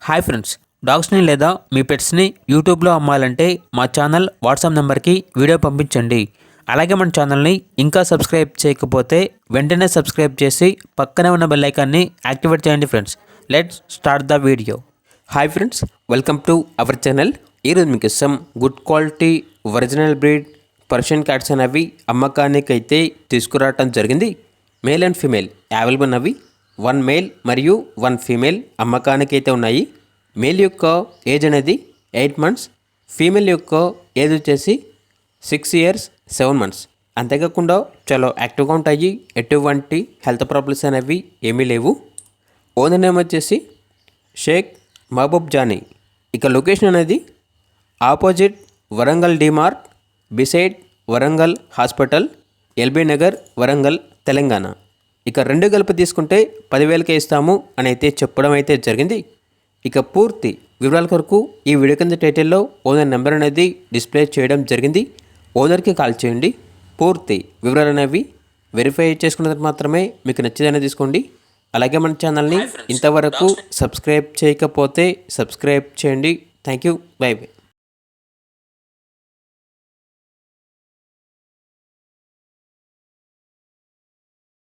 Hi friends, డాగ్స్ని లేదా మీ పెట్స్ని యూట్యూబ్లో అమ్మాలంటే మా ఛానల్ వాట్సాప్ నెంబర్కి వీడియో పంపించండి. అలాగే మన ఛానల్ని ఇంకా సబ్స్క్రైబ్ చేయకపోతే వెంటనే సబ్స్క్రైబ్ చేసి పక్కనే ఉన్న బెల్ ఐకాన్ని యాక్టివేట్ చేయండి friends. Let's start the video. Hi friends, welcome to our channel. ఈరోజు మీకు ఇష్టం good quality original breed Persian cats అనేవి అమ్మకానికి అయితే తీసుకురావటం జరిగింది. మేల్ అండ్ ఫీమేల్ అవైలబుల్ అవి 1 మేల్ మరియు 1 ఫీమేల్ అమ్మకానికి అయితే ఉన్నాయి. మేల్ యొక్క ఏజ్ అనేది 8 months, ఫీమేల్ యొక్క ఏజ్ వచ్చేసి 6 years 7 months. అంతేకాకుండా చాలా యాక్టివ్గా ఉంటాయి, ఎటువంటి హెల్త్ ప్రాబ్లమ్స్ అనేవి ఏమీ లేవు. ఓనర్ నేమ్ వచ్చేసి షేక్ మహబూబ్ జానీ. ఇక లొకేషన్ అనేది opposite Warangal DMart, beside Warangal hospital, LB Nagar, Warangal, Telangana. ఇక 2 కలిపి తీసుకుంటే 10,000కే ఇస్తాము అని అయితే చెప్పడం అయితే జరిగింది. ఇక పూర్తి వివరాల కొరకు ఈ వీడియో కింద టైటిల్లో ఓనర్ నెంబర్ అనేది డిస్ప్లే చేయడం జరిగింది. ఓనర్కి కాల్ చేయండి. పూర్తి వివరాలు అనేవి వెరిఫై చేసుకున్నది మాత్రమే మీకు నచ్చిందని తీసుకోండి. అలాగే మన ఛానల్ని ఇంతవరకు సబ్స్క్రైబ్ చేయకపోతే సబ్స్క్రైబ్ చేయండి. Thank you. By by.